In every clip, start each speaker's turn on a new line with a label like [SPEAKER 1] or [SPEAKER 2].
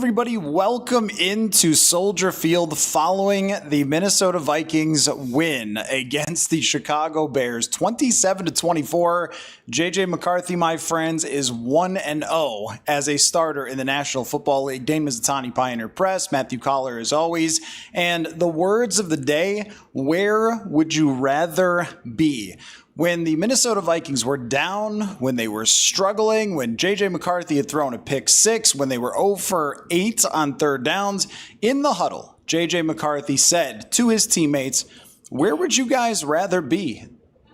[SPEAKER 1] everybody? Welcome into Soldier Field following the Minnesota Vikings win against the Chicago Bears 27-24. JJ McCarthy, my friends, is 1-0 as a starter in the National Football League. Dane Mizutani, Pioneer Press, Matthew Coller as always. And the words of the day, where would you rather be? When the Minnesota Vikings were down, when they were struggling, when JJ McCarthy had thrown a pick six, when they were 0 for 8 on third downs, in the huddle, JJ McCarthy said to his teammates, where would you guys rather be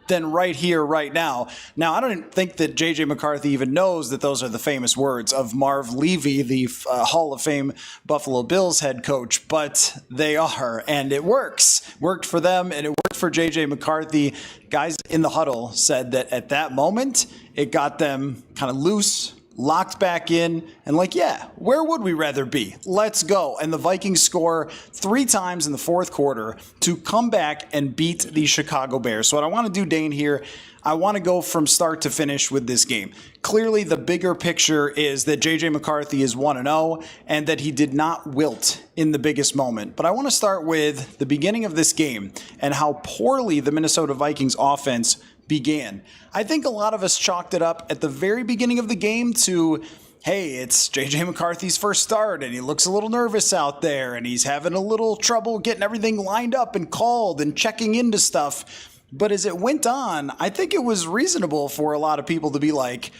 [SPEAKER 1] than right here, right now? Now, I don't think that JJ McCarthy even knows that those are the famous words of Marv Levy, the Hall of Fame Buffalo Bills head coach, but they are, and it works. Worked for them, and it worked for JJ McCarthy. Guys in the huddle said that at that moment, it got them kind of loose, locked back in, and like, yeah, where would we rather be? Let's go. And the Vikings score 3 times in the fourth quarter to come back and beat the Chicago Bears. So what I want to do, Dane, here, I want to go from start to finish with this game. Clearly, the bigger picture is that JJ McCarthy is 1-0 and that he did not wilt in the biggest moment. But I want to start with the beginning of this game and how poorly the Minnesota Vikings offense began. I think a lot of us chalked it up at the very beginning of the game to, hey, it's JJ McCarthy's first start and he looks a little nervous out there and he's having a little trouble getting everything lined up and called and checking into stuff. But as it went on, I think it was reasonable for a lot of people to be like,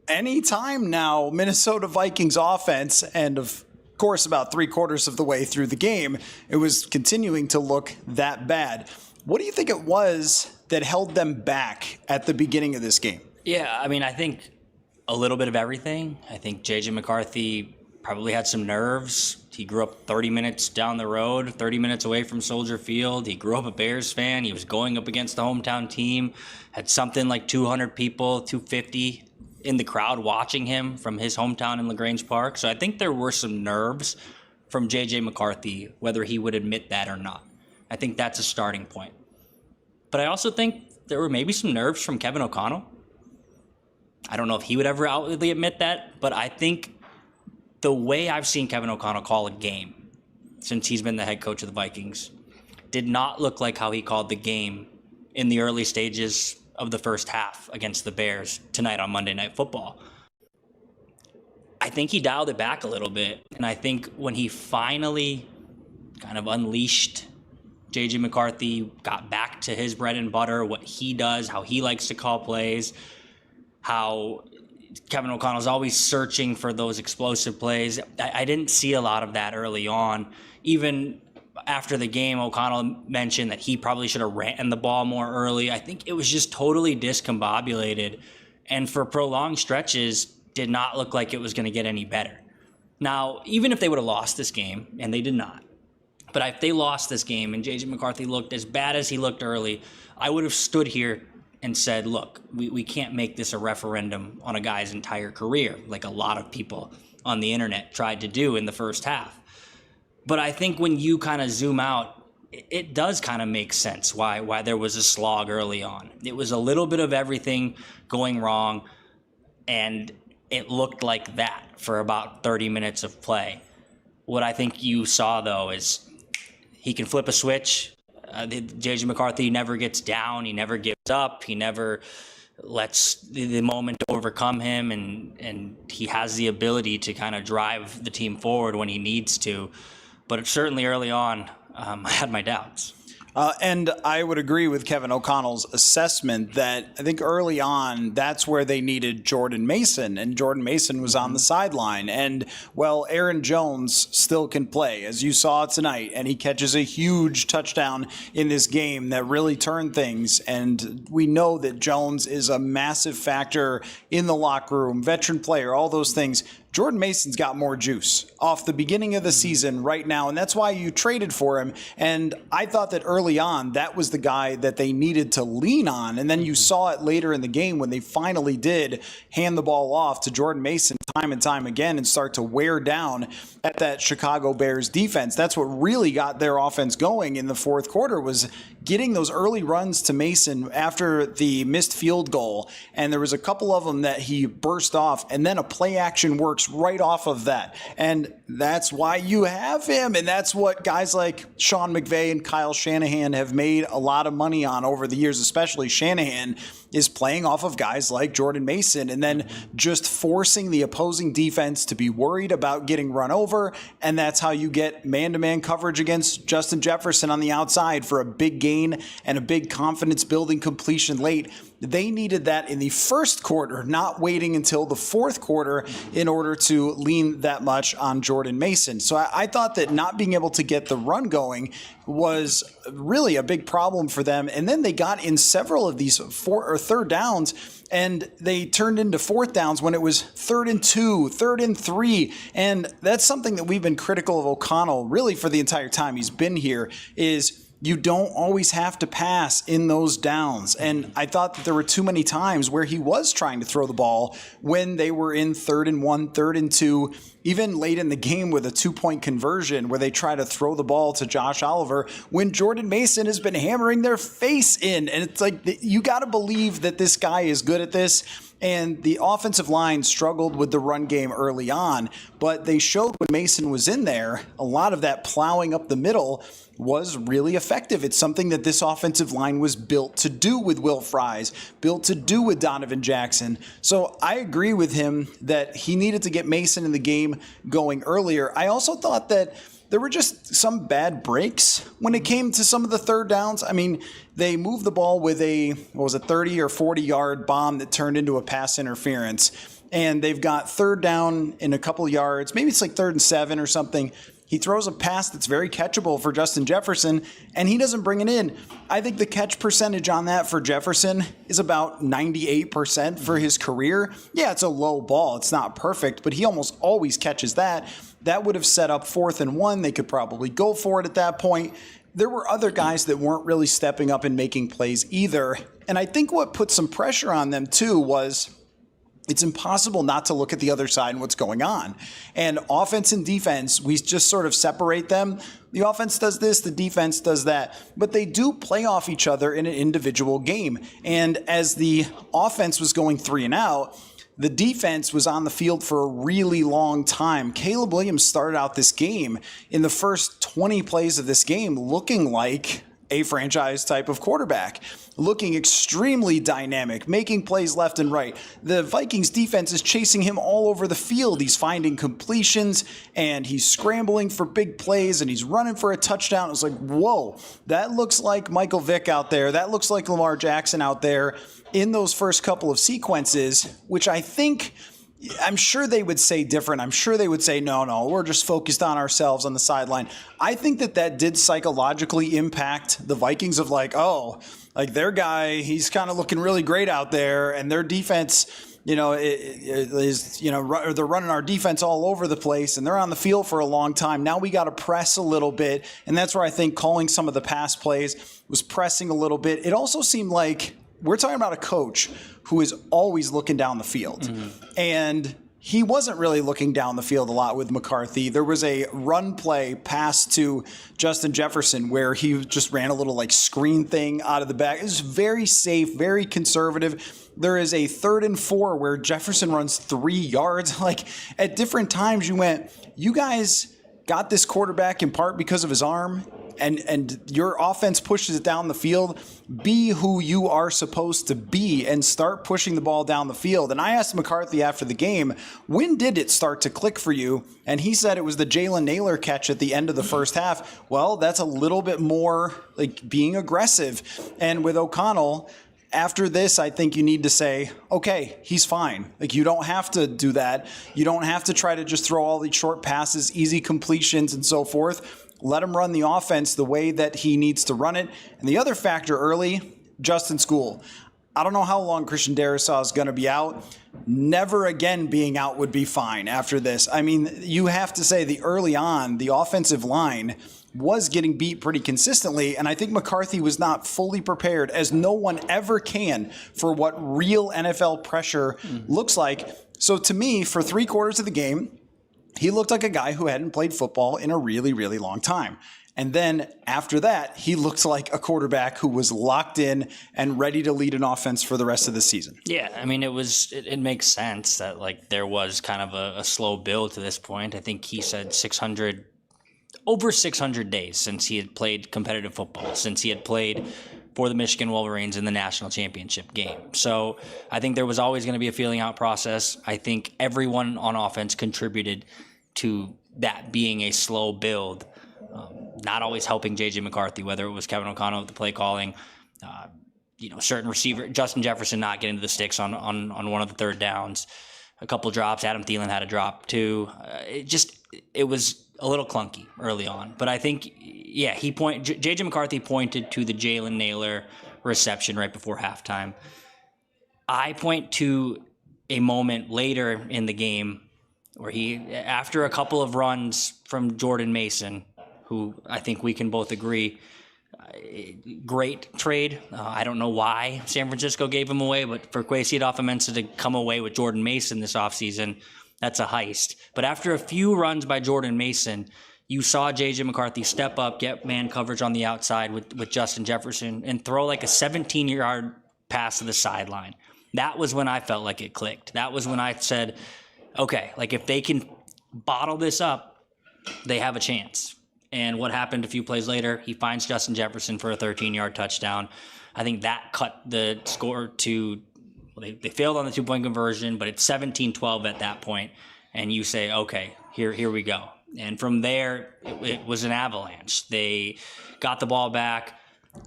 [SPEAKER 1] anytime now Minnesota Vikings offense, and of course about 3/4 of the way through the game, it was continuing to look that bad. What do you think it was that held them back at the beginning of this game?
[SPEAKER 2] Yeah, I mean, I think a little bit of everything. I think JJ McCarthy probably had some nerves. He grew up 30 minutes down the road, 30 minutes away from Soldier Field. He grew up a Bears fan. He was going up against the hometown team, had something like 200 people, 250 in the crowd watching him from his hometown in LaGrange Park. So I think there were some nerves from JJ McCarthy, whether he would admit that or not. I think that's a starting point. But I also think there were maybe some nerves from Kevin O'Connell. I don't know if he would ever outwardly admit that, but I think the way I've seen Kevin O'Connell call a game since he's been the head coach of the Vikings did not look like how he called the game in the early stages of the first half against the Bears tonight on Monday Night Football. I think he dialed it back a little bit, and I think when he finally kind of unleashed JJ McCarthy, got back to his bread and butter, what he does, how he likes to call plays, how Kevin O'Connell's always searching for those explosive plays. I didn't see a lot of that early on. Even after the game, O'Connell mentioned that he probably should have ran the ball more early. I think it was just totally discombobulated, and for prolonged stretches, did not look like it was going to get any better. Now, even if they would have lost this game, and they did not, but if they lost this game and JJ McCarthy looked as bad as he looked early, I would have stood here and said, look, we can't make this a referendum on a guy's entire career, like a lot of people on the internet tried to do in the first half. But I think when you kind of zoom out, it does kind of make sense why there was a slog early on. It was a little bit of everything going wrong, and it looked like that for about 30 minutes of play. What I think you saw, though, is he can flip a switch. JJ McCarthy never gets down. He never gives up. He never lets the moment overcome him, and he has the ability to kind of drive the team forward when he needs to. But certainly early on, I had my doubts.
[SPEAKER 1] And I would agree with Kevin O'Connell's assessment that I think early on, that's where they needed Jordan Mason, and Jordan Mason was on the sideline. And, well, Aaron Jones still can play, as you saw tonight, and he catches a huge touchdown in this game that really turned things. And we know that Jones is a massive factor in the locker room, veteran player, all those things. Jordan Mason's got more juice off the beginning of the season right now, and that's why you traded for him. And I thought that early on, that was the guy that they needed to lean on. And then you saw it later in the game when they finally did hand the ball off to Jordan Mason time and time again and start to wear down at that Chicago Bears defense. That's what really got their offense going in the fourth quarter, was getting those early runs to Mason after the missed field goal. And there was a couple of them that he burst off, and then a play action works right off of that. And that's why you have him. And that's what guys like Sean McVay and Kyle Shanahan have made a lot of money on over the years, especially Shanahan is playing off of guys like Jordan Mason and then just forcing the opposing defense to be worried about getting run over. And that's how you get man-to-man coverage against Justin Jefferson on the outside for a big gain and a big confidence-building completion late. They needed that in the first quarter, not waiting until the fourth quarter in order to lean that much on Jordan Mason. So I thought that not being able to get the run going was really a big problem for them. And then they got in several of these third downs, and they turned into fourth downs when it was 3rd and 2, 3rd and 3. And that's something that we've been critical of O'Connell really for the entire time he's been here, is you don't always have to pass in those downs. And I thought that there were too many times where he was trying to throw the ball when they were in 3rd and 1, 3rd and 2, even late in the game with a 2-point conversion where they try to throw the ball to Josh Oliver when Jordan Mason has been hammering their face in. And it's like, you got to believe that this guy is good at this. And the offensive line struggled with the run game early on, but they showed when Mason was in there, a lot of that plowing up the middle was really effective. It's something that this offensive line was built to do with Will Fries, built to do with Donovan Jackson. So I agree with him that he needed to get Mason in the game going earlier. I also thought that there were just some bad breaks when it came to some of the third downs. I mean, they moved the ball with a 30 or 40 yard bomb that turned into a pass interference. And they've got third down in a couple yards. Maybe it's like 3rd and 7 or something. He throws a pass that's very catchable for Justin Jefferson, and he doesn't bring it in. I think the catch percentage on that for Jefferson is about 98% for his career. Yeah, it's a low ball. It's not perfect, but he almost always catches that. That would have set up 4th and 1. They could probably go for it at that point. There were other guys that weren't really stepping up and making plays either. And I think what put some pressure on them too was it's impossible not to look at the other side and what's going on. And offense and defense, we just sort of separate them. The offense does this, the defense does that. But they do play off each other in an individual game. And as the offense was going 3 and out, the defense was on the field for a really long time. Caleb Williams started out this game in the first 20 plays of this game looking like a franchise type of quarterback, looking extremely dynamic, making plays left and right. The Vikings defense is chasing him all over the field. He's finding completions and he's scrambling for big plays and he's running for a touchdown. It's like, whoa, that looks like Michael Vick out there. That looks like Lamar Jackson out there in those first couple of sequences, which I'm sure they would say different. I'm sure they would say, no, we're just focused on ourselves on the sideline. I think that did psychologically impact the Vikings of like, oh, like their guy, he's kind of looking really great out there, and their defense, they're running our defense all over the place, and they're on the field for a long time. Now we got to press a little bit, and that's where I think calling some of the pass plays was pressing a little bit. It also seemed like we're talking about a coach who is always looking down the field. Mm-hmm. And he wasn't really looking down the field a lot with McCarthy. There was a run play pass to Justin Jefferson where he just ran a little like screen thing out of the back. It was very safe, very conservative. There is a 3rd and 4 where Jefferson runs 3 yards. Like at different times you went, you guys got this quarterback in part because of his arm, and your offense pushes it down the field. Be who you are supposed to be and start pushing the ball down the field. And I asked McCarthy after the game, when did it start to click for you? And he said it was the Jalen Naylor catch at the end of the first half. Well, that's a little bit more like being aggressive. And with O'Connell, after this, I think you need to say, okay, he's fine. Like, you don't have to do that. You don't have to try to just throw all these short passes, easy completions, and so forth. Let him run the offense the way that he needs to run it. And the other factor early, Justin School. I don't know how long Christian Darrisaw is going to be out. Never again being out would be fine after this. I mean, you have to say the early on, the offensive line was getting beat pretty consistently, and I think McCarthy was not fully prepared, as no one ever can, for what real NFL pressure looks like. So to me, for 3/4 of the game, he looked like a guy who hadn't played football in a really, really long time. And then after that, he looked like a quarterback who was locked in and ready to lead an offense for the rest of the season.
[SPEAKER 2] Yeah, I mean, it makes sense that like there was kind of a slow build to this point. I think he said over 600 days since he had played competitive football, since he had played for the Michigan Wolverines in the national championship game. So I think there was always going to be a feeling out process. I think everyone on offense contributed to that being a slow build. Not always helping JJ McCarthy, whether it was Kevin O'Connell with the play calling, certain receiver, Justin Jefferson not getting to the sticks on one of the third downs, a couple drops. Adam Thielen had a drop too. It was a little clunky early on, but I think, JJ McCarthy pointed to the Jalen Naylor reception right before halftime. I point to a moment later in the game where after a couple of runs from Jordan Mason, who I think we can both agree, great trade. I don't know why San Francisco gave him away, but for Kwesi Adofo-Mensah to come away with Jordan Mason this offseason, that's a heist. But after a few runs by Jordan Mason, you saw JJ McCarthy step up, get man coverage on the outside with Justin Jefferson, and throw like a 17-yard pass to the sideline. That was when I felt like it clicked. That was when I said, okay, like if they can bottle this up, they have a chance. And what happened a few plays later, he finds Justin Jefferson for a 13-yard touchdown. I think that cut the score to, they failed on the 2-point conversion, but it's 17-12 at that point. And you say, okay, here we go. And from there, it was an avalanche. They got the ball back.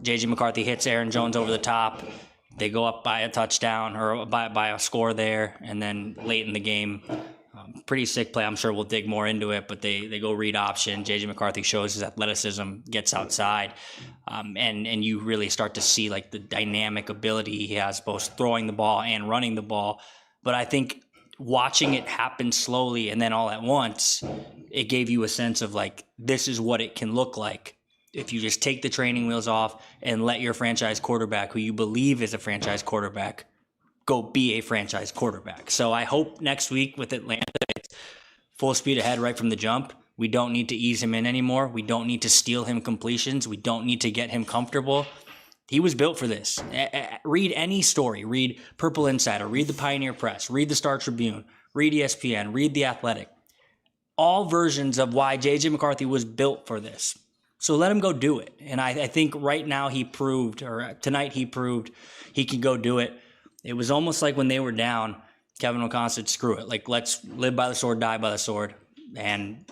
[SPEAKER 2] JJ McCarthy hits Aaron Jones over the top. They go up by a touchdown or by a score there. And then late in the game, pretty sick play. I'm sure we'll dig more into it, but they go read option. JJ McCarthy shows his athleticism, gets outside, and you really start to see like the dynamic ability he has, both throwing the ball and running the ball. But I think watching it happen slowly and then all at once, it gave you a sense of like, this is what it can look like if you just take the training wheels off and let your franchise quarterback, who you believe is a franchise quarterback, go be a franchise quarterback. So I hope next week with Atlanta, it's full speed ahead right from the jump. We don't need to ease him in anymore. We don't need to steal him completions. We don't need to get him comfortable. He was built for this. Read any story. Read Purple Insider. Read the Pioneer Press. Read the Star Tribune. Read ESPN. Read The Athletic. All versions of why JJ McCarthy was built for this. So let him go do it. And I think right now tonight he proved he can go do it. It was almost like when they were down, Kevin O'Connell said, screw it. Like, let's live by the sword, die by the sword. And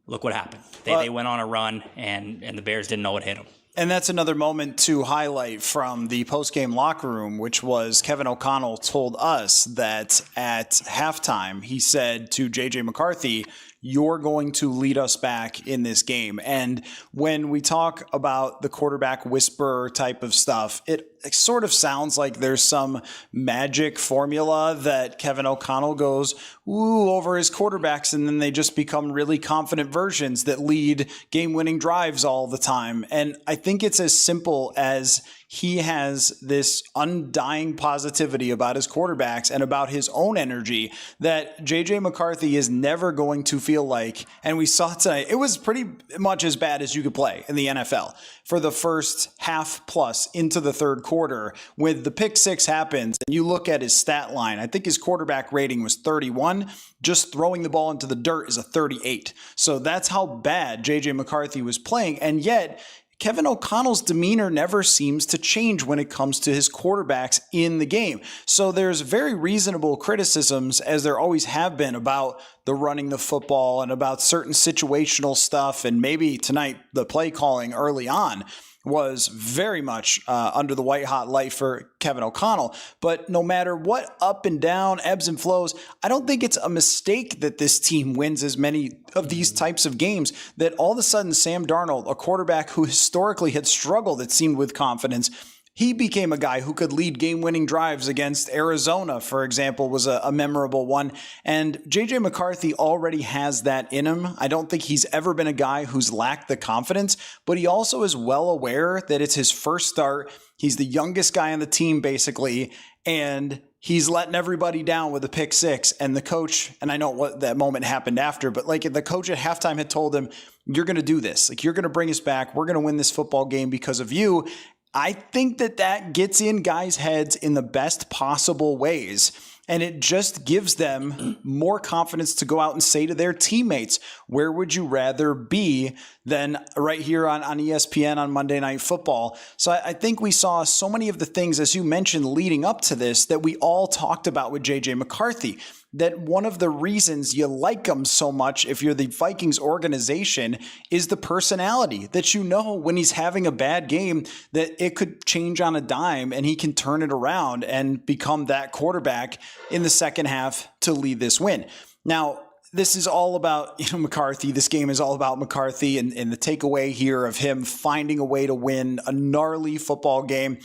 [SPEAKER 2] look what happened. They went on a run, and the Bears didn't know what hit them.
[SPEAKER 1] And that's another moment to highlight from the postgame locker room, which was Kevin O'Connell told us that at halftime, he said to JJ McCarthy, you're going to lead us back in this game. And when we talk about the quarterback whisperer type of stuff, it sort of sounds like there's some magic formula that Kevin O'Connell goes, over his quarterbacks, and then they just become really confident versions that lead game-winning drives all the time. And I think it's as simple as he has this undying positivity about his quarterbacks and about his own energy that JJ McCarthy is never going to feel like, and we saw tonight, it was pretty much as bad as you could play in the NFL for the first half plus into the third quarter. When the pick six happens and you look at his stat line, I think his quarterback rating was 31. Just throwing the ball into the dirt is a 38. So that's how bad JJ McCarthy was playing. And yet Kevin O'Connell's demeanor never seems to change when it comes to his quarterbacks in the game. So there's very reasonable criticisms, as there always have been, about the running the football and about certain situational stuff. And maybe tonight the play calling early on was very much under the white hot light for Kevin O'Connell. But no matter what up and down, ebbs and flows, I don't think it's a mistake that this team wins as many of these types of games, that all of a sudden Sam Darnold, a quarterback who historically had struggled, it seemed, with confidence, he became a guy who could lead game-winning drives against Arizona, for example, was a memorable one. And JJ McCarthy already has that in him. I don't think he's ever been a guy who's lacked the confidence, but he also is well aware that it's his first start. He's the youngest guy on the team, basically, and he's letting everybody down with a pick six. And the coach, and I know what that moment happened after, but like the coach at halftime had told him, you're going to do this. Like, you're going to bring us back. We're going to win this football game because of you. I think that gets in guys' heads in the best possible ways. And it just gives them more confidence to go out and say to their teammates, where would you rather be than right here on ESPN on Monday Night Football? So I think we saw so many of the things, as you mentioned, leading up to this that we all talked about with JJ McCarthy. That one of the reasons you like him so much if you're the Vikings organization is the personality, that you know when he's having a bad game that it could change on a dime and he can turn it around and become that quarterback in the second half to lead this win. Now, this is all about McCarthy. This game is all about McCarthy and the takeaway here of him finding a way to win a gnarly football game.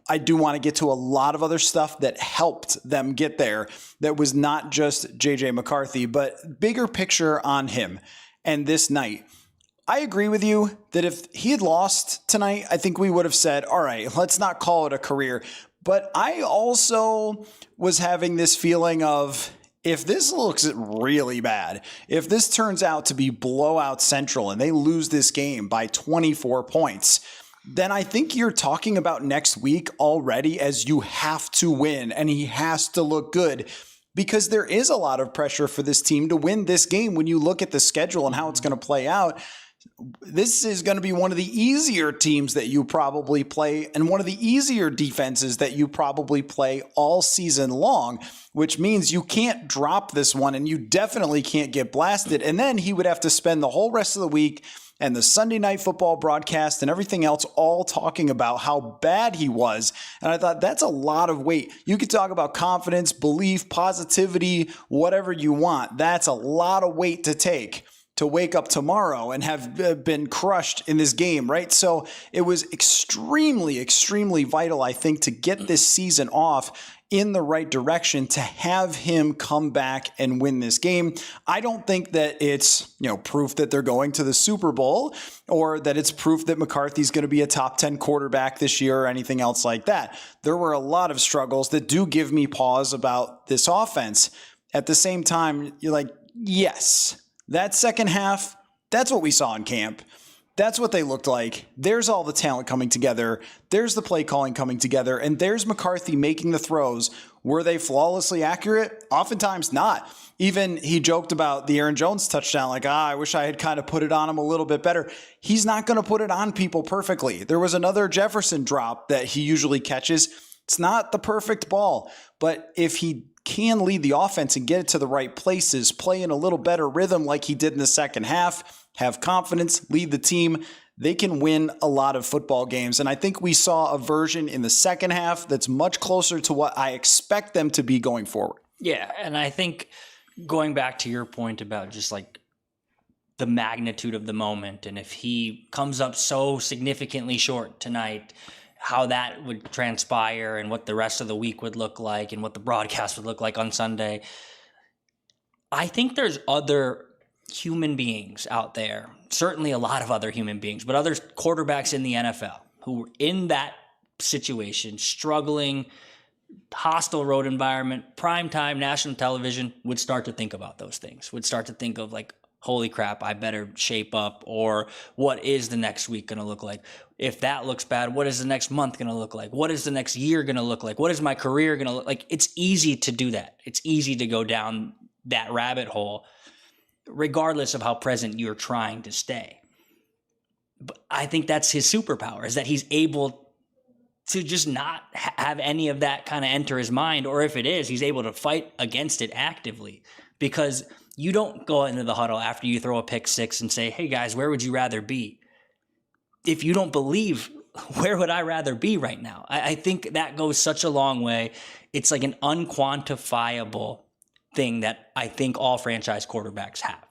[SPEAKER 1] I do want to get to a lot of other stuff that helped them get there that was not just JJ McCarthy, but bigger picture on him and this night. I agree with you that if he had lost tonight, I think we would have said, all right, let's not call it a career. But I also was having this feeling of, if this looks really bad, if this turns out to be blowout central and they lose this game by 24 points, then I think you're talking about next week already as you have to win and he has to look good, because there is a lot of pressure for this team to win this game. When you look at the schedule and how it's going to play out, this is going to be one of the easier teams that you probably play and one of the easier defenses that you probably play all season long, which means you can't drop this one and you definitely can't get blasted. And then he would have to spend the whole rest of the week and the Sunday Night Football broadcast and everything else all talking about how bad he was. And I thought, that's a lot of weight. You could talk about confidence, belief, positivity, whatever you want. That's a lot of weight to take to wake up tomorrow and have been crushed in this game, right? So it was extremely, extremely vital, I think, to get this season off in the right direction, to have him come back and win this game. I don't think that it's, proof that they're going to the Super Bowl or that it's proof that McCarthy's going to be a top 10 quarterback this year or anything else like that. There were a lot of struggles that do give me pause about this offense. At the same time, you're like, yes, that second half, that's what we saw in camp. That's what they looked like. There's all the talent coming together. There's the play calling coming together. And there's McCarthy making the throws. Were they flawlessly accurate? Oftentimes not. Even he joked about the Aaron Jones touchdown, like, I wish I had kind of put it on him a little bit better. He's not going to put it on people perfectly. There was another Jefferson drop that he usually catches. It's not the perfect ball. But if he can lead the offense and get it to the right places, play in a little better rhythm like he did in the second half, have confidence, lead the team, they can win a lot of football games. And I think we saw a version in the second half that's much closer to what I expect them to be going forward.
[SPEAKER 2] Yeah, and I think going back to your point about just like the magnitude of the moment, and if he comes up so significantly short tonight, how that would transpire and what the rest of the week would look like and what the broadcast would look like on Sunday. I think there's other human beings out there, certainly a lot of other human beings, but other quarterbacks in the NFL who were in that situation, struggling, hostile road environment, primetime national television, would start to think about those things, would start to think of like, holy crap, I better shape up, or what is the next week going to look like? If that looks bad, what is the next month going to look like? What is the next year going to look like? What is my career going to look like? It's easy to do that. It's easy to go down that rabbit hole, regardless of how present you're trying to stay. But I think that's his superpower, is that he's able to just not have any of that kind of enter his mind, or if it is, he's able to fight against it actively, because you don't go into the huddle after you throw a pick six and say, hey guys, where would you rather be? If you don't believe, where would I rather be right now? I think that goes such a long way. It's like an unquantifiable thing that I think all franchise quarterbacks have.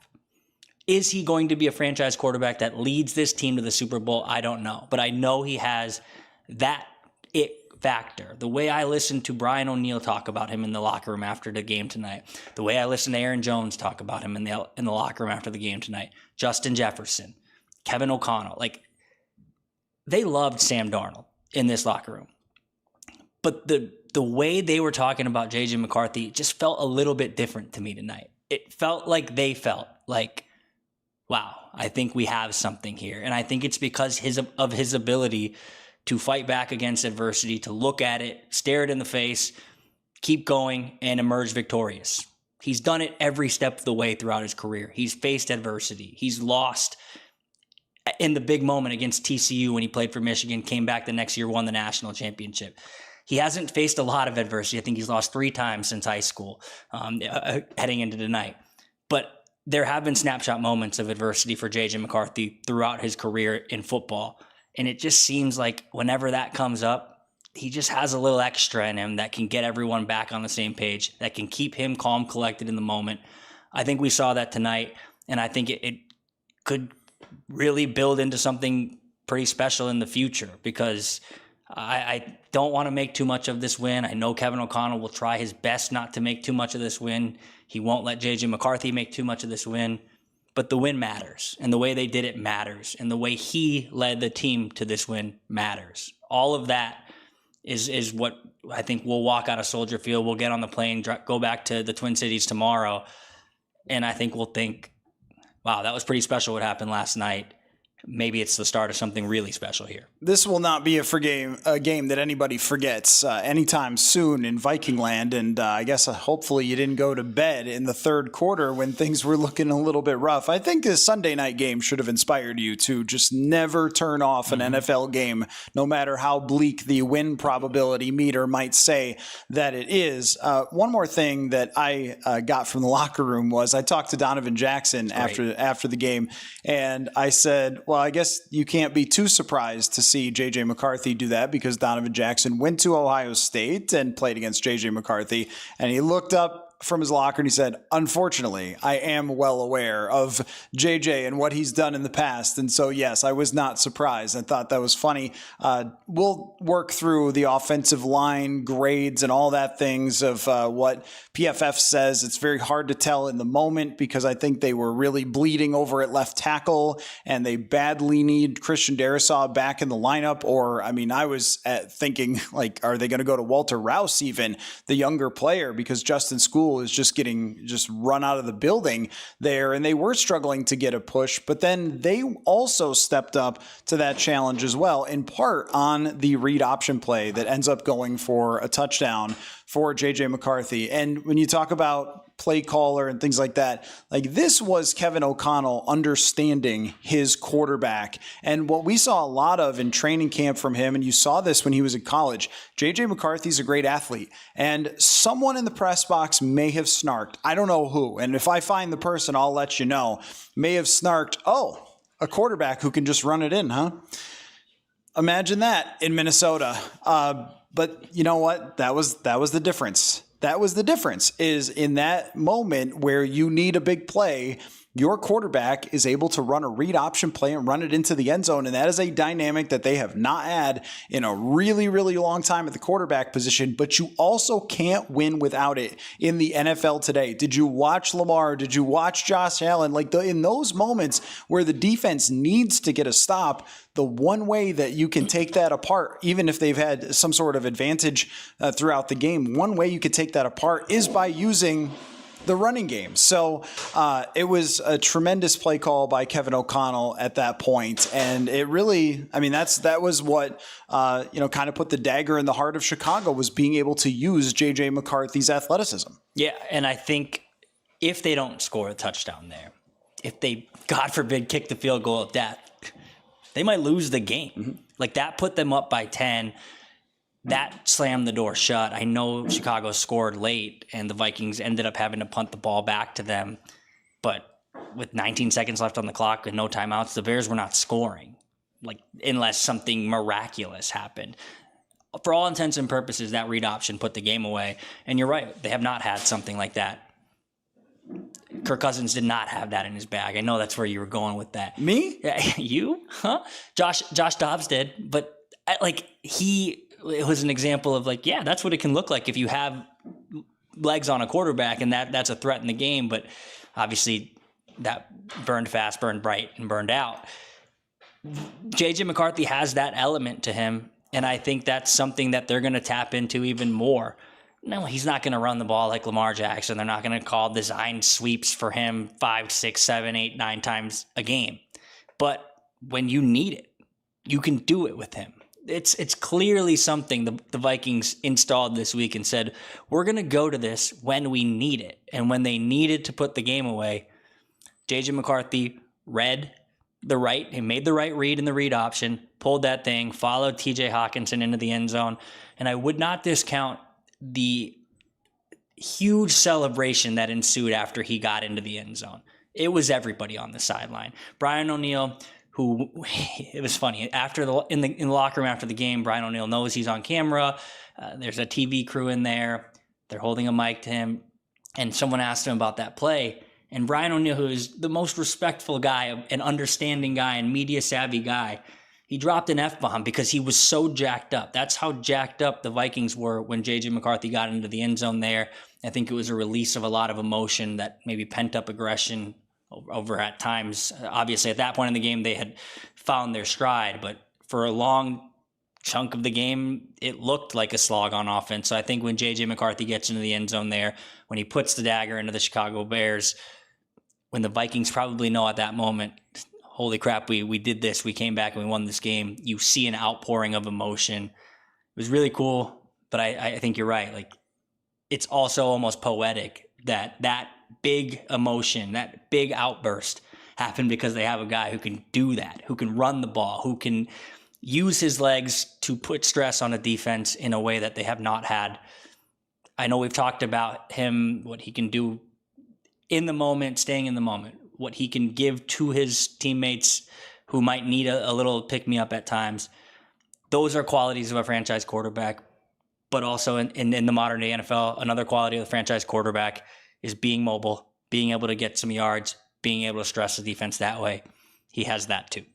[SPEAKER 2] Is he going to be a franchise quarterback that leads this team to the Super Bowl? I don't know. But I know he has that it factor. The way I listened to Brian O'Neill talk about him in the locker room after the game tonight, the way I listened to Aaron Jones talk about him in the locker room after the game tonight, Justin Jefferson, Kevin O'Connell, like, they loved Sam Darnold in this locker room. But the way they were talking about JJ McCarthy just felt a little bit different to me tonight. It felt like they felt like, wow, I think we have something here. And I think it's because of his ability to fight back against adversity, to look at it, stare it in the face, keep going, and emerge victorious. He's done it every step of the way throughout his career. He's faced adversity. He's lost in the big moment against TCU when he played for Michigan, came back the next year, won the national championship. He hasn't faced a lot of adversity. I think he's lost 3 times since high school, heading into tonight. But there have been snapshot moments of adversity for JJ McCarthy throughout his career in football. And it just seems like whenever that comes up, he just has a little extra in him that can get everyone back on the same page, that can keep him calm, collected in the moment. I think we saw that tonight, and I think it could really build into something pretty special in the future, because I don't want to make too much of this win. I know Kevin O'Connell will try his best not to make too much of this win. He won't let JJ McCarthy make too much of this win. But the win matters, and the way they did it matters, and the way he led the team to this win matters. All of that is what I think we'll walk out of Soldier Field. We'll get on the plane, go back to the Twin Cities tomorrow, and I think we'll think, wow, that was pretty special what happened last night. Maybe it's the start of something really special here.
[SPEAKER 1] This will not be a game that anybody forgets anytime soon in Viking land. And I guess hopefully you didn't go to bed in the third quarter when things were looking a little bit rough. I think this Sunday night game should have inspired you to just never turn off an NFL game, no matter how bleak the win probability meter might say that it is. One more thing that I got from the locker room was I talked to Donovan Jackson after the game, and I said, well, I guess you can't be too surprised to see JJ McCarthy do that, because Donovan Jackson went to Ohio State and played against JJ McCarthy, and he looked up from his locker and he said, unfortunately, I am well aware of JJ and what he's done in the past. And so, yes, I was not surprised. I thought that was funny. We'll work through the offensive line grades and all that things of what PFF says. It's very hard to tell in the moment, because I think they were really bleeding over at left tackle and they badly need Christian Darrisaw back in the lineup. Or, I mean, I was thinking, like, are they going to go to Walter Rouse, even the younger player, because Justin School is just getting run out of the building there, and they were struggling to get a push. But then they also stepped up to that challenge as well, in part on the read option play that ends up going for a touchdown for JJ McCarthy. And when you talk about play caller and things like that, like, this was Kevin O'Connell understanding his quarterback. And what we saw a lot of in training camp from him, and you saw this when he was in college, JJ McCarthy's a great athlete, and someone in the press box may have snarked. I don't know who. And if I find the person, I'll let you know. May have snarked, oh, a quarterback who can just run it in, huh? Imagine that in Minnesota. But you know what? That was the difference. That was the difference, is in that moment where you need a big play, your quarterback is able to run a read option play and run it into the end zone. And that is a dynamic that they have not had in a really, really long time at the quarterback position. But you also can't win without it in the NFL today. Did you watch Lamar? Did you watch Josh Allen? Like, in those moments where the defense needs to get a stop, the one way that you can take that apart, even if they've had some sort of advantage throughout the game, one way you could take that apart is by using the running game. So it was a tremendous play call by Kevin O'Connell at that point. And it really, I mean, that was what, kind of put the dagger in the heart of Chicago, was being able to use JJ McCarthy's athleticism.
[SPEAKER 2] Yeah. And I think if they don't score a touchdown there, if they, God forbid, kick the field goal of death, they might lose the game. Mm-hmm. Like, that put them up by 10. That slammed the door shut. I know Chicago scored late and the Vikings ended up having to punt the ball back to them. But with 19 seconds left on the clock and no timeouts, the Bears were not scoring, like, unless something miraculous happened. For all intents and purposes, that read option put the game away. And you're right, they have not had something like that. Kirk Cousins did not have that in his bag. I know that's where you were going with that.
[SPEAKER 1] Me?
[SPEAKER 2] You? Huh? Josh Dobbs did, but it was an example of, like, yeah, that's what it can look like if you have legs on a quarterback, and that's a threat in the game. But obviously that burned fast, burned bright, and burned out. JJ McCarthy has that element to him, And I think that's something that they're going to tap into even more. No, he's not going to run the ball like Lamar Jackson. They're not going to call design sweeps for him 5, 6, 7, 8, 9 times a game. But when you need it, you can do it with him. It's clearly something the Vikings installed this week and said, we're going to go to this when we need it. And when they needed to put the game away, JJ McCarthy read the right, he made the right read in the read option, pulled that thing, followed TJ Hawkinson into the end zone. And I would not discount the huge celebration that ensued after he got into the end zone. It was everybody on the sideline. Brian O'Neill, who, it was funny, in the locker room after the game, Brian O'Neill knows he's on camera. There's a TV crew in there. They're holding a mic to him. And someone asked him about that play. And Brian O'Neill, who is the most respectful guy, an understanding guy, and media-savvy guy, he dropped an F-bomb because he was so jacked up. That's how jacked up the Vikings were when JJ McCarthy got into the end zone there. I think it was a release of a lot of emotion, that maybe pent-up aggression over at times. Obviously, at that point in the game, they had found their stride. But for a long chunk of the game, it looked like a slog on offense. So I think when JJ McCarthy gets into the end zone there, when he puts the dagger into the Chicago Bears, when the Vikings probably know at that moment, holy crap, we did this, we came back and we won this game, you see an outpouring of emotion. It was really cool, but I think you're right. Like, it's also almost poetic that big emotion, that big outburst happened because they have a guy who can do that, who can run the ball, who can use his legs to put stress on a defense in a way that they have not had. I know we've talked about him, what he can do in the moment, staying in the moment, what he can give to his teammates who might need a little pick-me-up at times. Those are qualities of a franchise quarterback. But also in the modern-day NFL, another quality of the franchise quarterback is being mobile, being able to get some yards, being able to stress the defense that way. He has that too.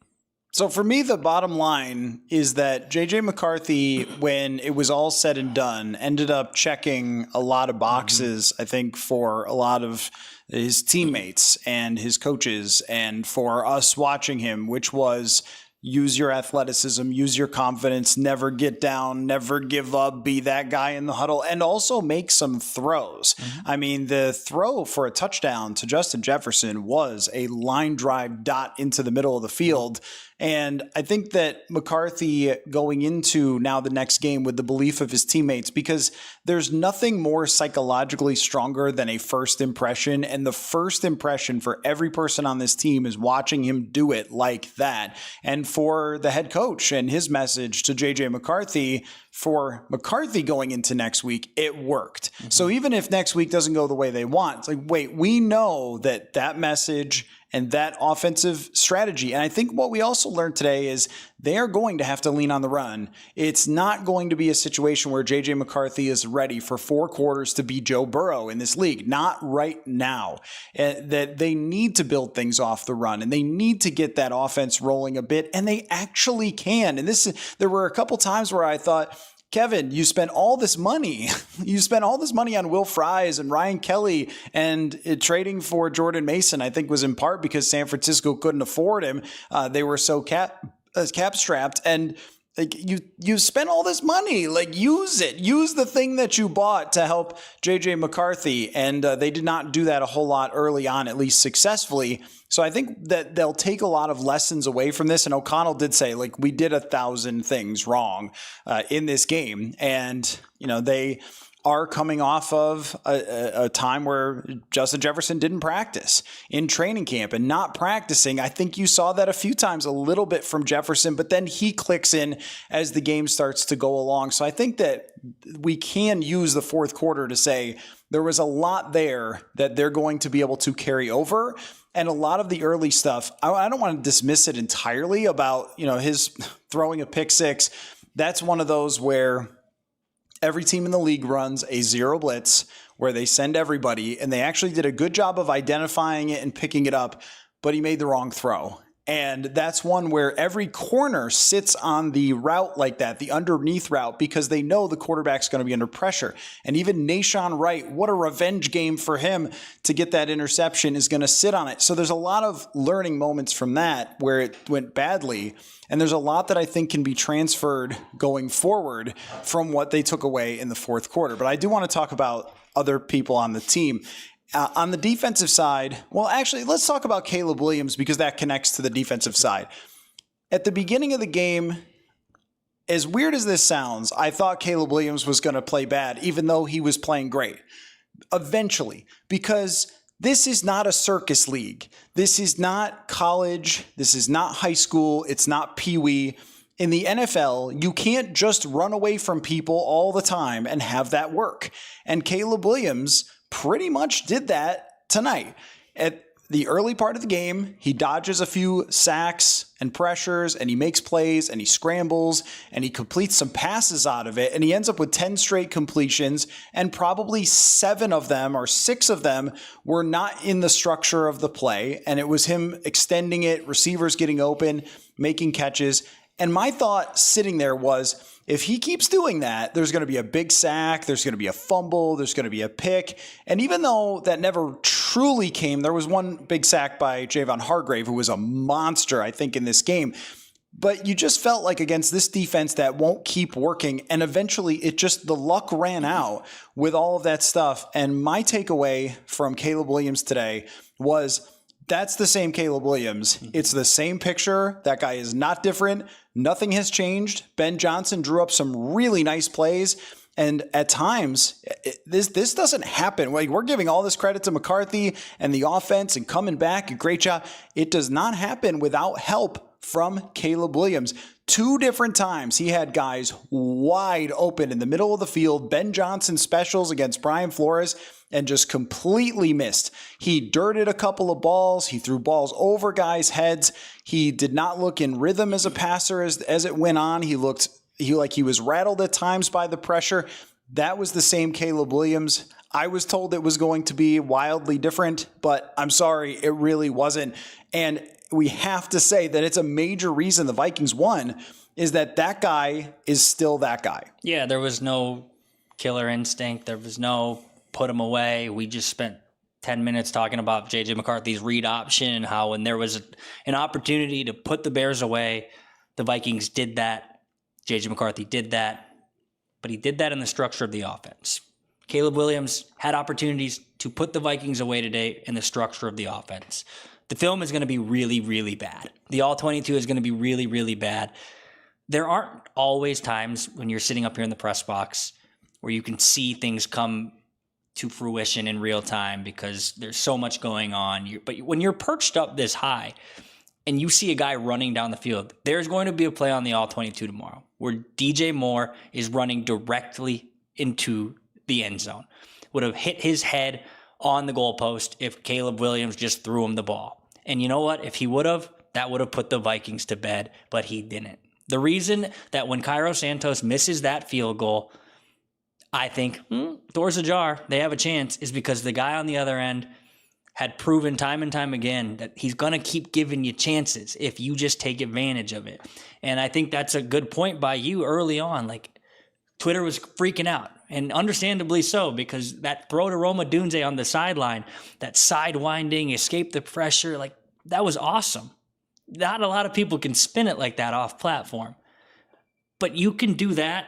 [SPEAKER 1] So for me, the bottom line is that JJ McCarthy, when it was all said and done, ended up checking a lot of boxes, I think, for a lot of his teammates and his coaches and for us watching him, which was use your athleticism, use your confidence, never get down, never give up, be that guy in the huddle, and also make some throws. I mean, the throw for a touchdown to Justin Jefferson was a line drive dot into the middle of the field. And I think that McCarthy going into now the next game with the belief of his teammates, because there's nothing more psychologically stronger than a first impression. And the first impression for every person on this team is watching him do it like that. And for the head coach and his message to JJ McCarthy, for McCarthy going into next week, it worked. So even if next week doesn't go the way they want, it's like, wait, we know that message and that offensive strategy. And I think what we also learned today is they are going to have to lean on the run. It's not going to be a situation where JJ McCarthy is ready for 4 quarters to be Joe Burrow in this league. Not right now. That they need to build things off the run and they need to get that offense rolling a bit, and they actually can. And there were a couple times where I thought, Kevin, you spent all this money. You spent all this money on Will Fries and Ryan Kelly, and trading for Jordan Mason, I think, was in part because San Francisco couldn't afford him. They were so cap strapped, and like you spent all this money. Like, use it. Use the thing that you bought to help JJ McCarthy, and they did not do that a whole lot early on, at least successfully. So I think that they'll take a lot of lessons away from this. And O'Connell did say, like, we did 1,000 things wrong in this game. And, you know, they are coming off of a time where Justin Jefferson didn't practice in training camp, and not practicing. I think you saw that a few times, a little bit from Jefferson, but then he clicks in as the game starts to go along. So I think that we can use the fourth quarter to say there was a lot there that they're going to be able to carry over. And a lot of the early stuff, I don't want to dismiss it entirely about, you know, his throwing a pick six. That's one of those where every team in the league runs a zero blitz where they send everybody, and they actually did a good job of identifying it and picking it up, but he made the wrong throw. And that's one where every corner sits on the route like that, the underneath route, because they know the quarterback's going to be under pressure. And even Nashawn Wright, what a revenge game for him to get that interception, is going to sit on it. So there's a lot of learning moments from that where it went badly. And there's a lot that I think can be transferred going forward from what they took away in the fourth quarter. But I do want to talk about other people on the team. On the defensive side, well, actually, let's talk about Caleb Williams because that connects to the defensive side. At the beginning of the game, as weird as this sounds, I thought Caleb Williams was going to play bad, even though he was playing great. Eventually, because this is not a circus league. This is not college. This is not high school. It's not peewee. In the NFL, you can't just run away from people all the time and have that work. And Caleb Williams pretty much did that tonight. At the early part of the game, he dodges a few sacks and pressures, and he makes plays, and he scrambles, and he completes some passes out of it, and he ends up with 10 straight completions, and probably 7 of them or 6 of them were not in the structure of the play, and it was him extending it, receivers getting open, making catches. And my thought sitting there was, if he keeps doing that, there's going to be a big sack, there's going to be a fumble, there's going to be a pick. And even though that never truly came, there was one big sack by Javon Hargrave, who was a monster, I think, in this game. But you just felt like against this defense that won't keep working. And eventually the luck ran out with all of that stuff. And my takeaway from Caleb Williams today was, that's the same Caleb Williams. It's the same picture. That guy is not different. Nothing has changed. Ben Johnson drew up some really nice plays. And at times, this doesn't happen. Like, we're giving all this credit to McCarthy and the offense and coming back. A great job. It does not happen without help from Caleb Williams. 2 different times he had guys wide open in the middle of the field. Ben Johnson specials against Brian Flores, and just completely missed. He dirted a couple of balls. He threw balls over guys' heads. He did not look in rhythm as a passer as it went on. He looked like he was rattled at times by the pressure. That was the same Caleb Williams. I was told it was going to be wildly different, but I'm sorry, it really wasn't. And we have to say that it's a major reason the Vikings won is that guy is still that guy.
[SPEAKER 2] Yeah, there was no killer instinct. There was no put him away. We just spent 10 minutes talking about JJ McCarthy's read option, how when there was an opportunity to put the Bears away, the Vikings did that. JJ McCarthy did that, but he did that in the structure of the offense. Caleb Williams had opportunities to put the Vikings away today in the structure of the offense. The film is going to be really, really bad. The All-22 is going to be really, really bad. There aren't always times when you're sitting up here in the press box where you can see things come to fruition in real time because there's so much going on. But when you're perched up this high and you see a guy running down the field, there's going to be a play on the All-22 tomorrow where DJ Moore is running directly into the end zone. Would have hit his head on the goalpost if Caleb Williams just threw him the ball. And you know what? If he would have, that would have put the Vikings to bed, but he didn't. The reason that when Cairo Santos misses that field goal, I think, door's ajar, they have a chance, is because the guy on the other end had proven time and time again that he's going to keep giving you chances if you just take advantage of it. And I think that's a good point by you early on. Like, Twitter was freaking out, and understandably so, because that throw to Roma Dunze on the sideline, that sidewinding, escape the pressure, like, that was awesome. Not a lot of people can spin it like that off platform. But you can do that,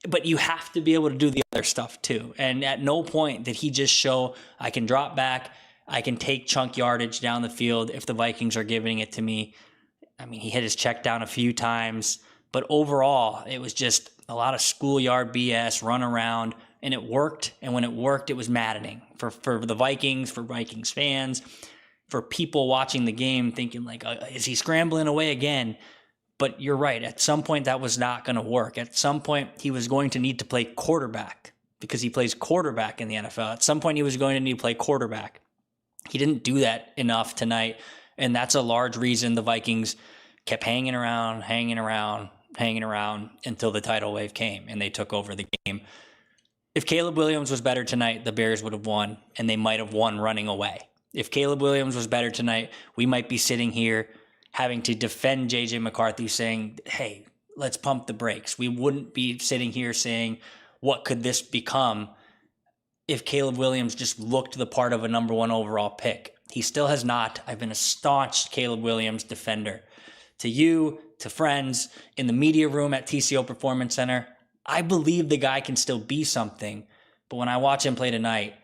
[SPEAKER 2] but you have to be able to do the other stuff too. And at no point did he just show, I can drop back, I can take chunk yardage down the field if the Vikings are giving it to me. I mean, he hit his check down a few times, but overall, it was just a lot of schoolyard BS, run around, and it worked. And when it worked, it was maddening for the Vikings, for Vikings fans, for people watching the game thinking like, is he scrambling away again? But you're right. At some point, that was not going to work. At some point, he was going to need to play quarterback because he plays quarterback in the NFL. At some point, he was going to need to play quarterback. He didn't do that enough tonight, and that's a large reason the Vikings kept hanging around until the tidal wave came, and they took over the game. If Caleb Williams was better tonight, the Bears would have won, and they might have won running away. If Caleb Williams was better tonight, we might be sitting here having to defend JJ McCarthy saying, hey, let's pump the brakes. We wouldn't be sitting here saying, what could this become if Caleb Williams just looked the part of a number 1 overall pick? He still has not. I've been a staunch Caleb Williams defender. To you, to friends, in the media room at TCO Performance Center, I believe the guy can still be something. But when I watch him play tonight,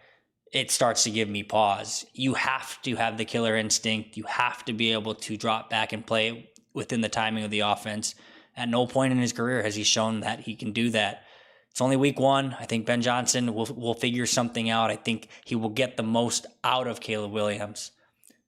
[SPEAKER 2] it starts to give me pause. You have to have the killer instinct. You have to be able to drop back and play within the timing of the offense. At no point in his career has he shown that he can do that. It's only week 1. I think Ben Johnson will figure something out. I think he will get the most out of Caleb Williams.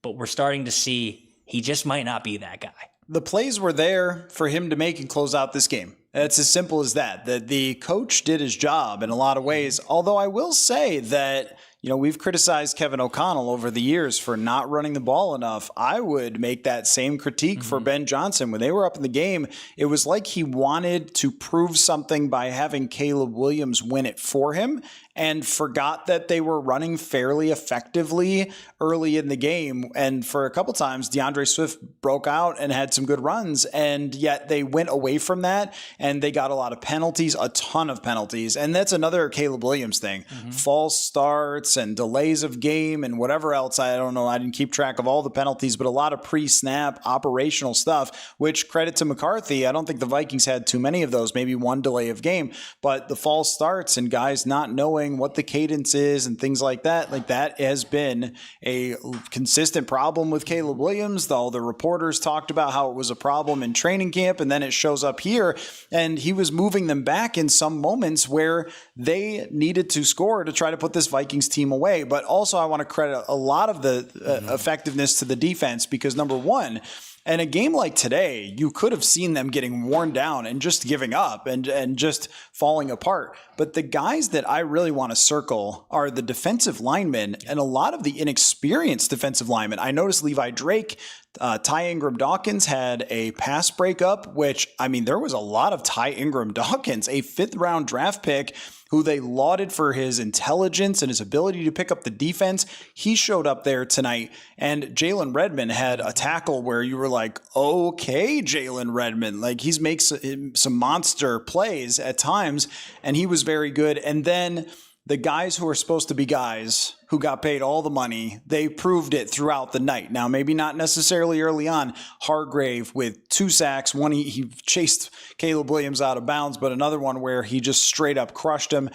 [SPEAKER 2] But we're starting to see he just might not be that guy.
[SPEAKER 1] The plays were there for him to make and close out this game. It's as simple as that. The coach did his job in a lot of ways, although I will say that we've criticized Kevin O'Connell over the years for not running the ball enough. I would make that same critique for Ben Johnson. When they were up in the game, it was like he wanted to prove something by having Caleb Williams win it for him and forgot that they were running fairly effectively early in the game. And for a couple times, DeAndre Swift broke out and had some good runs, and yet they went away from that, and they got a lot of penalties, a ton of penalties. And that's another Caleb Williams thing. False starts and delays of game and whatever else. I don't know. I didn't keep track of all the penalties, but a lot of pre-snap operational stuff, which, credit to McCarthy, I don't think the Vikings had too many of those, maybe one delay of game, but the false starts and guys not knowing what the cadence is and things like that has been a consistent problem with Caleb Williams, though the reporters talked about how it was a problem in training camp, and then it shows up here, and he was moving them back in some moments where they needed to score to try to put this Vikings team away. But also I want to credit a lot of the effectiveness to the defense, because number 1, in a game like today, you could have seen them getting worn down and just giving up and just falling apart. But the guys that I really want to circle are the defensive linemen and a lot of the inexperienced defensive linemen. I noticed Levi Drake, Ty Ingram Dawkins had a pass breakup, which, there was a lot of Ty Ingram Dawkins, a 5th round draft pick who they lauded for his intelligence and his ability to pick up the defense. He showed up there tonight, and Jalen Redmond had a tackle where you were like, okay, Jalen Redmond, like he's makes some monster plays at times, and he was very good. And then the guys who are supposed to be guys who got paid all the money, they proved it throughout the night. Now, maybe not necessarily early on. Hargrave with 2 sacks. One, he chased Caleb Williams out of bounds, but another one where he just straight up crushed him.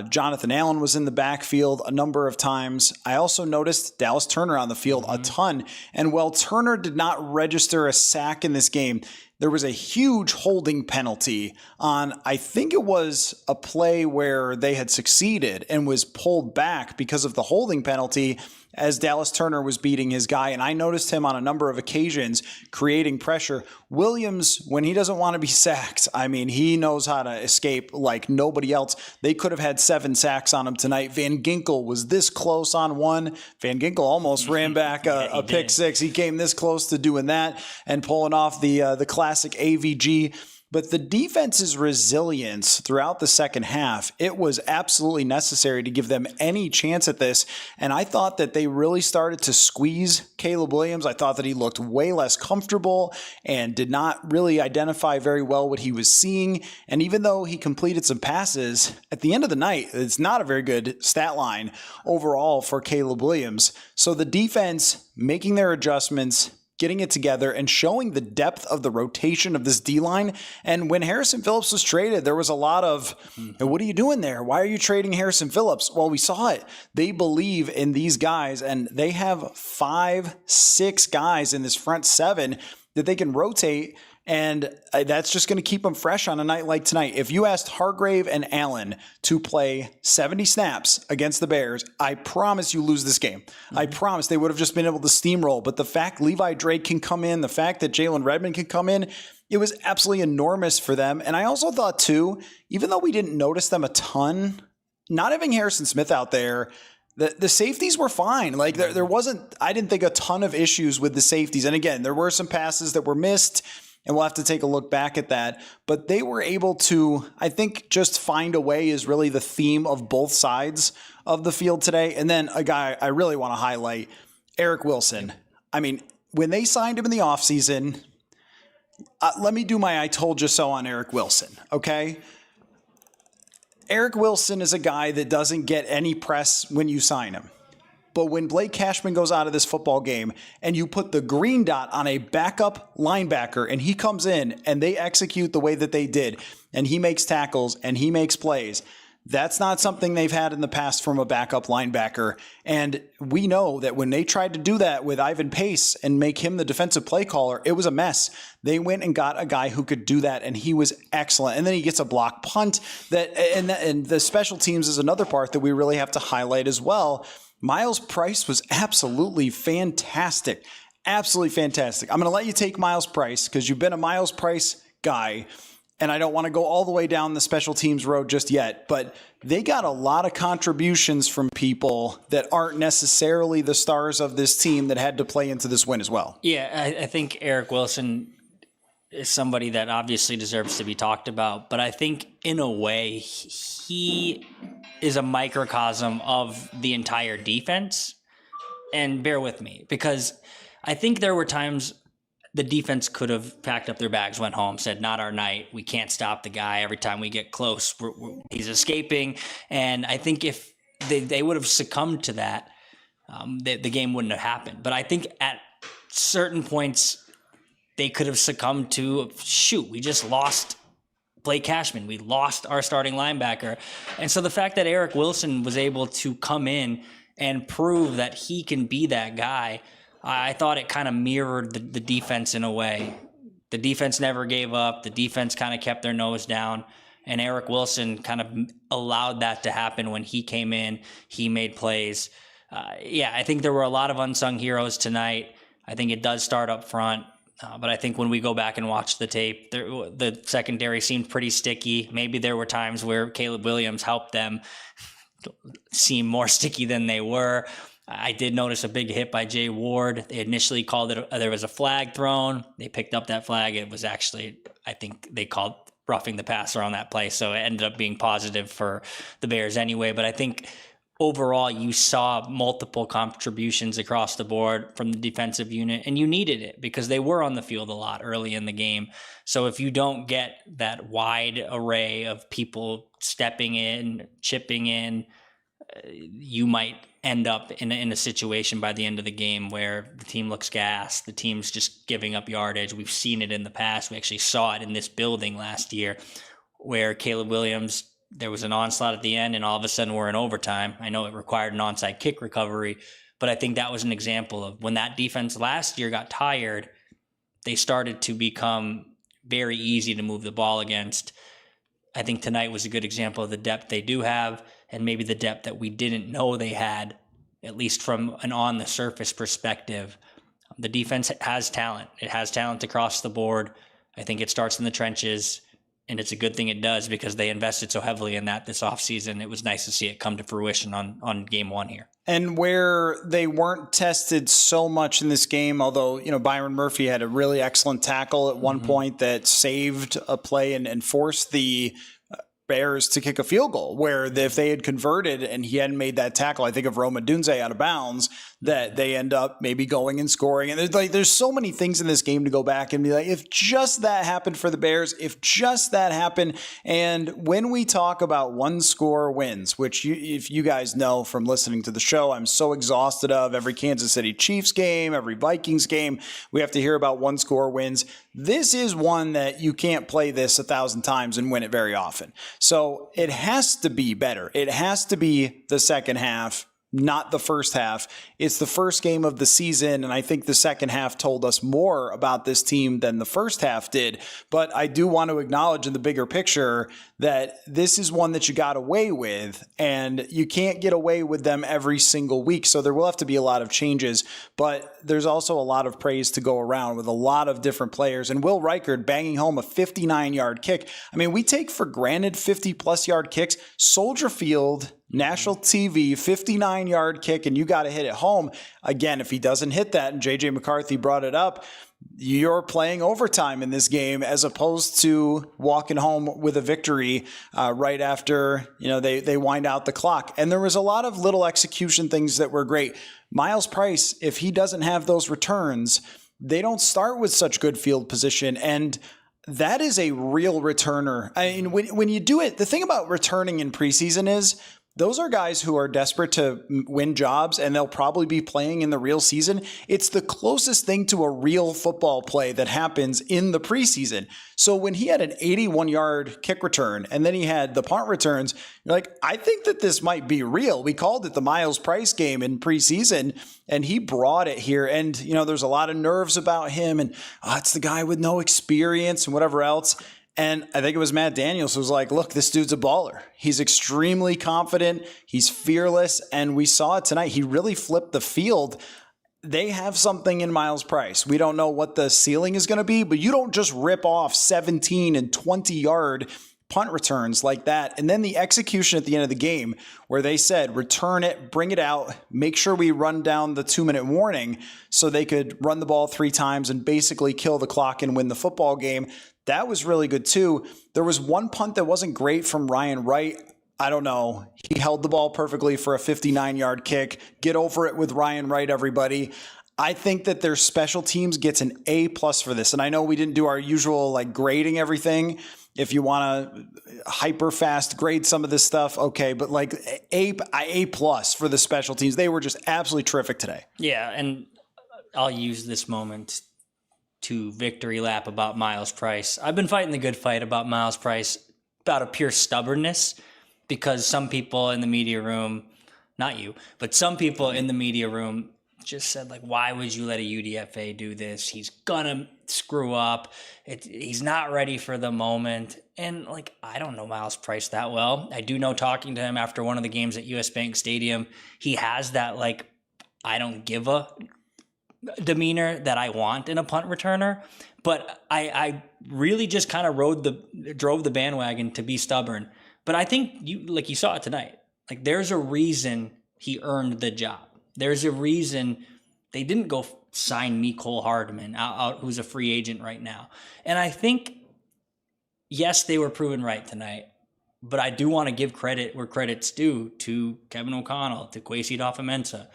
[SPEAKER 1] Jonathan Allen was in the backfield a number of times. I also noticed Dallas Turner on the field a ton. And while Turner did not register a sack in this game, there was a huge holding penalty on, I think it was a play where they had succeeded and was pulled back because of the holding penalty as Dallas Turner was beating his guy. And I noticed him on a number of occasions creating pressure. Williams, when he doesn't want to be sacked, he knows how to escape like nobody else. They could have had 7 sacks on him tonight. Van Ginkel was this close on one. Van Ginkel almost ran back a pick six. He came this close to doing that and pulling off the classic AVG. But the defense's resilience throughout the second half, it was absolutely necessary to give them any chance at this. And I thought that they really started to squeeze Caleb Williams. I thought that he looked way less comfortable and did not really identify very well what he was seeing. And even though he completed some passes, at the end of the night, it's not a very good stat line overall for Caleb Williams. So the defense making their adjustments, getting it together, and showing the depth of the rotation of this D-line. And when Harrison Phillips was traded, there was a lot of, what are you doing there? Why are you trading Harrison Phillips? Well, we saw it. They believe in these guys, and they have 5, 6 guys in this front 7 that they can rotate, and that's just going to keep them fresh on a night like tonight. If you asked Hargrave and Allen to play 70 snaps against the Bears, I promise you lose this game. I promise they would have just been able to steamroll. But the fact Levi Drake can come in, the fact that Jalen Redmond can come in, it was absolutely enormous for them. And I also thought, too, even though we didn't notice them a ton, not having Harrison Smith out there, the safeties were fine. Like there wasn't, I didn't think, a ton of issues with the safeties. And again, there were some passes that were missed, and we'll have to take a look back at that. But they were able to, I think, just find a way is really the theme of both sides of the field today. And then a guy I really want to highlight Eric Wilson. I mean, when they signed him in the offseason, let me do my I told you so on Eric Wilson, okay? Eric Wilson is a guy that doesn't get any press when you sign him. But when Blake Cashman goes out of this football game and you put the green dot on a backup linebacker and he comes in and they execute the way that they did and he makes tackles and he makes plays, that's not something they've had in the past from a backup linebacker. And we know that when they tried to do that with Ivan Pace and make him the defensive play caller, it was a mess. They went and got a guy who could do that, and he was excellent. And then he gets a block punt. And the special teams is another part that we really have to highlight as well. Miles Price was absolutely fantastic. Absolutely fantastic. I'm going to let you take Miles Price because you've been a Miles Price guy. And I don't want to go all the way down the special teams road just yet, but they got a lot of contributions from people that aren't necessarily the stars of this team that had to play into this win as well.
[SPEAKER 2] Yeah, I think Eric Wilson is somebody that obviously deserves to be talked about, but I think in a way he is a microcosm of the entire defense. And bear with me, because I think there were times the defense could have packed up their bags, went home, said, not our night. We can't stop the guy. Every time we get close, he's escaping. And I think if they would have succumbed to that, the game wouldn't have happened. But I think at certain points, they could have succumbed to, shoot, we just lost Blake Cashman. We lost our starting linebacker. And so the fact that Eric Wilson was able to come in and prove that he can be that guy, I thought it kind of mirrored the defense in a way. The defense never gave up. The defense kind of kept their nose down. And Eric Wilson kind of allowed that to happen when he came in. He made plays. I think there were a lot of unsung heroes tonight. I think it does start up front. But I think when we go back and watch the tape, the secondary seemed pretty sticky. Maybe there were times where Caleb Williams helped them seem more sticky than they were. I did notice a big hit by Jay Ward. They initially called it, there was a flag thrown. They picked up that flag. It was actually, I think they called roughing the passer on that play. So it ended up being positive for the Bears anyway. But I think overall you saw multiple contributions across the board from the defensive unit, and you needed it because they were on the field a lot early in the game. So if you don't get that wide array of people stepping in, chipping in, you might end up in a situation by the end of the game where the team looks gassed, the team's just giving up yardage. We've seen it in the past. We actually saw it in this building last year where Caleb Williams, there was an onslaught at the end and all of a sudden we're in overtime. I know it required an onside kick recovery, but I think that was an example of when that defense last year got tired, they started to become very easy to move the ball against. I think tonight was a good example of the depth they do have, and maybe the depth that we didn't know they had, at least from an on-the-surface perspective. The defense has talent. It has talent across the board. I think it starts in the trenches, and it's a good thing it does because they invested so heavily in that this offseason. It was nice to see it come to fruition on game one here.
[SPEAKER 1] And where they weren't tested so much in this game, although, Byron Murphy had a really excellent tackle at one point that saved a play and forced the Bears to kick a field goal, where if they had converted and he hadn't made that tackle, I think of Roma Dunze out of bounds, that they end up maybe going and scoring. And there's so many things in this game to go back and be like, if just that happened for the Bears, if just that happened. And when we talk about one score wins, which if you guys know from listening to the show, I'm so exhausted of every Kansas City Chiefs game, every Vikings game, we have to hear about one score wins. This is one that you can't play this 1,000 times and win it very often. So it has to be better. It has to be the second half, not the first half. It's the first game of the season, and I think the second half told us more about this team than the first half did. But I do want to acknowledge in the bigger picture that this is one that you got away with, and you can't get away with them every single week. So there will have to be a lot of changes, but there's also a lot of praise to go around with a lot of different players. And Will Reichard banging home a 59-yard kick. I mean, we take for granted 50-plus yard kicks. Soldier Field, national TV, 59-yard kick, and you got to hit it home. Again, if he doesn't hit that, and JJ McCarthy brought it up, you're playing overtime in this game as opposed to walking home with a victory right after, they wind out the clock. And there was a lot of little execution things that were great. Miles Price, if he doesn't have those returns, they don't start with such good field position. And that is a real returner. I mean, when you do it, the thing about returning in preseason is those are guys who are desperate to win jobs, and they'll probably be playing in the real season. It's the closest thing to a real football play that happens in the preseason. So when he had an 81-yard kick return and then he had the punt returns, you're like, I think that this might be real. We called it the Miles Price game in preseason, and he brought it here. And, there's a lot of nerves about him, and it's the guy with no experience and whatever else. And I think it was Matt Daniels who was like, look, this dude's a baller. He's extremely confident. He's fearless. And we saw it tonight. He really flipped the field. They have something in Miles Price. We don't know what the ceiling is going to be, but you don't just rip off 17 and 20-yard punt returns like that. And then the execution at the end of the game where they said, return it, bring it out, make sure we run down the 2-minute warning so they could run the ball 3 times and basically kill the clock and win the football game. That was really good too. There was one punt that wasn't great from Ryan Wright. I don't know. He held the ball perfectly for a 59-yard kick. Get over it with Ryan Wright, everybody. I think that their special teams gets an A+ for this. And I know we didn't do our usual grading everything. If you want to hyper fast grade some of this stuff, okay. But A+ for the special teams. They were just absolutely terrific today.
[SPEAKER 2] Yeah, and I'll use this moment to victory lap about Miles Price. I've been fighting the good fight about Miles Price, about a pure stubbornness, because some people in the media room, not you, but some people in the media room just said, why would you let a UDFA do this? He's gonna screw up. He's not ready for the moment. And I don't know Miles Price that well. I do know, talking to him after one of the games at US Bank Stadium, he has that I don't give a demeanor that I want in a punt returner, but I really just kind of drove the bandwagon to be stubborn. But I think you saw it tonight. There's a reason he earned the job. There's a reason they didn't go sign Mecole Hardman out, who's a free agent right now. And I think, yes, they were proven right tonight, but I do want to give credit where credit's due to Kevin O'Connell, to Kwesi Adofo-Mensah.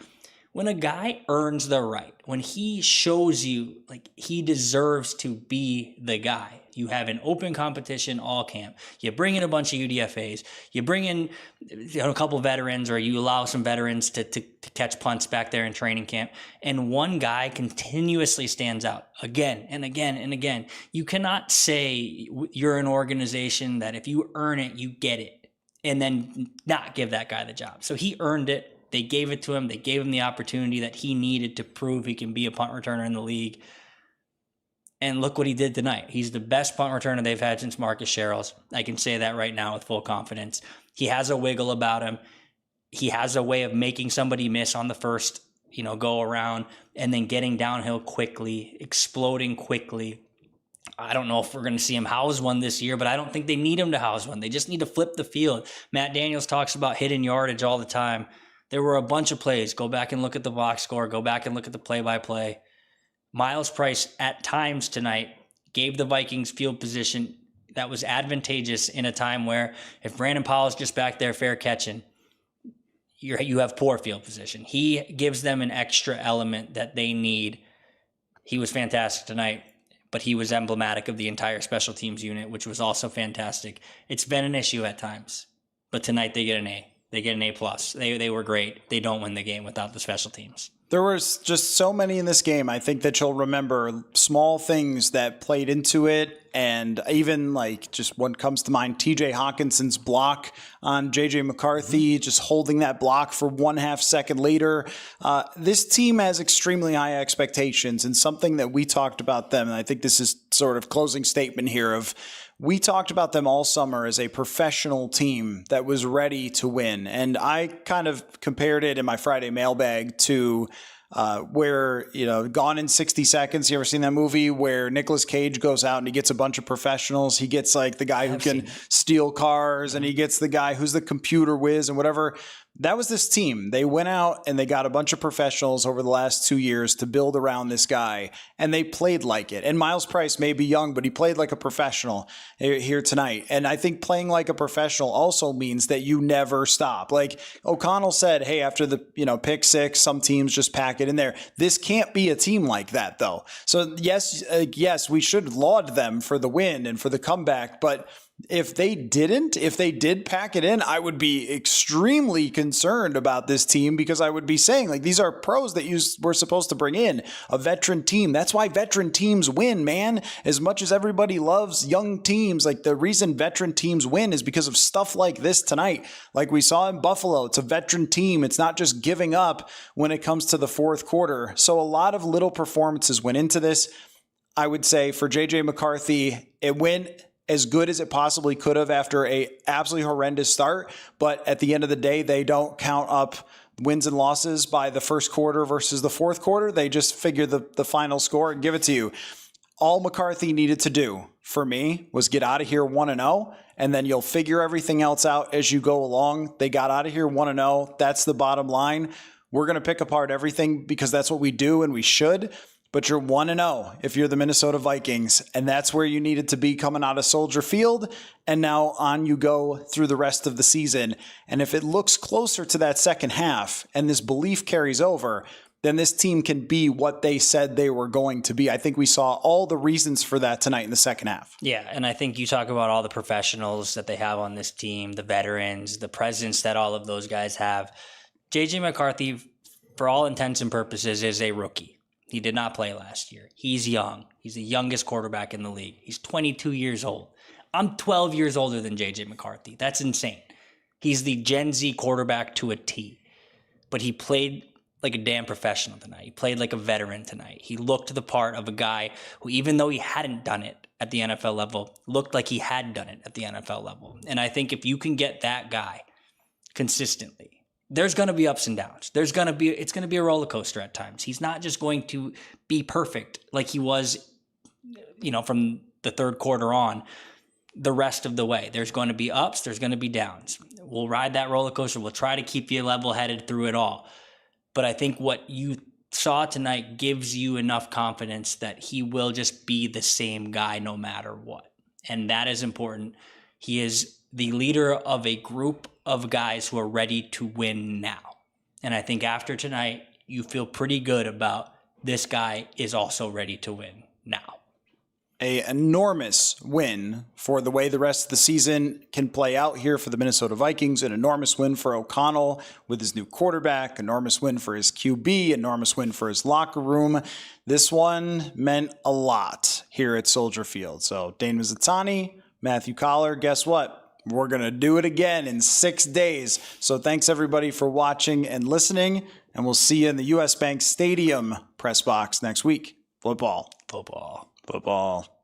[SPEAKER 2] When a guy earns the right, when he shows you he deserves to be the guy, you have an open competition all camp. You bring in a bunch of UDFAs. You bring in a couple veterans, or you allow some veterans to catch punts back there in training camp. And one guy continuously stands out again and again and again. You cannot say you're an organization that if you earn it, you get it, and then not give that guy the job. So he earned it. They gave it to him. They gave him the opportunity that he needed to prove he can be a punt returner in the league. And look what he did tonight. He's the best punt returner they've had since Marcus Sherrills. I can say that right now with full confidence. He has a wiggle about him. He has a way of making somebody miss on the first, go around, and then getting downhill quickly, exploding quickly. I don't know if we're going to see him house one this year, but I don't think they need him to house one. They just need to flip the field. Matt Daniels talks about hidden yardage all the time. There were a bunch of plays. Go back and look at the box score. Go back and look at the play-by-play. Miles Price, at times tonight, gave the Vikings field position that was advantageous in a time where if Brandon Powell's just back there fair catching, you have poor field position. He gives them an extra element that they need. He was fantastic tonight, but he was emblematic of the entire special teams unit, which was also fantastic. It's been an issue at times, but tonight they get an A. They get an A+. They were great. They don't win the game without the special teams.
[SPEAKER 1] There was just so many in this game. I think that you'll remember small things that played into it. And even just what comes to mind, TJ Hawkinson's block on JJ McCarthy, just holding that block for 1/2 second later. This team has extremely high expectations, and something that we talked about them. And I think this is sort of closing statement here of, we talked about them all summer as a professional team that was ready to win. And I kind of compared it in my Friday mailbag to where, Gone in 60 Seconds. You ever seen that movie where Nicolas Cage goes out and he gets a bunch of professionals? He gets the guy who can steal cars, and he gets the guy who's the computer whiz and whatever. that was this team. They went out and they got a bunch of professionals over the last 2 years to build around this guy, and they played like it. And Miles Price may be young, but he played like a professional here tonight. And I think playing like a professional also means that you never stop. Like O'Connell said, hey, after the pick six, some teams just pack it in there. This can't be a team like that, though. So yes, we should laud them for the win and for the comeback, but if they did pack it in, I would be extremely concerned about this team, because I would be saying, like, these are pros that you were supposed to bring in, a veteran team. That's why veteran teams win, man. As much as everybody loves young teams, like, the reason veteran teams win is because of stuff like this tonight. Like we saw in Buffalo, it's a veteran team. It's not just giving up when it comes to the fourth quarter. So a lot of little performances went into this. I would say for JJ McCarthy, it went as good as it possibly could have after a absolutely horrendous start. But at the end of the day, they don't count up wins and losses by the first quarter versus the fourth quarter. They just figure the final score and give it to you. All McCarthy needed to do for me was get out of here 1-0, and then you'll figure everything else out as you go along. They got out of here 1-0. That's the bottom line. We're going to pick apart everything because that's what we do and we should. But you're 1-0 if you're the Minnesota Vikings, and that's where you needed to be coming out of Soldier Field, and now on you go through the rest of the season. And if it looks closer to that second half and this belief carries over, then this team can be what they said they were going to be. I think we saw all the reasons for that tonight in the second half.
[SPEAKER 2] Yeah, and I think you talk about all the professionals that they have on this team, the veterans, the presence that all of those guys have. JJ McCarthy, for all intents and purposes, is a rookie. He did not play last year. He's young. He's the youngest quarterback in the league. He's 22 years old. I'm 12 years older than JJ McCarthy. That's insane. He's the Gen Z quarterback to a T. But he played like a damn professional tonight. He played like a veteran tonight. He looked the part of a guy who, even though he hadn't done it at the NFL level, looked like he had done it at the NFL level. And I think if you can get that guy consistently, there's going to be ups and downs. It's going to be a roller coaster at times. He's not just going to be perfect like he was, from the third quarter on the rest of the way. There's going to be ups. There's going to be downs. We'll ride that roller coaster. We'll try to keep you level-headed through it all. But I think what you saw tonight gives you enough confidence that he will just be the same guy no matter what. And that is important. He is the leader of a group of guys who are ready to win now. And I think after tonight, you feel pretty good about this guy is also ready to win now.
[SPEAKER 1] An enormous win for the way the rest of the season can play out here for the Minnesota Vikings. An enormous win for O'Connell with his new quarterback. Enormous win for his QB. Enormous win for his locker room. This one meant a lot here at Soldier Field. So Dane Mizutani, Matthew Coller, guess what? We're going to do it again in 6 days. So thanks, everybody, for watching and listening. And we'll see you in the U.S. Bank Stadium press box next week. Football.
[SPEAKER 2] Football.
[SPEAKER 1] Football.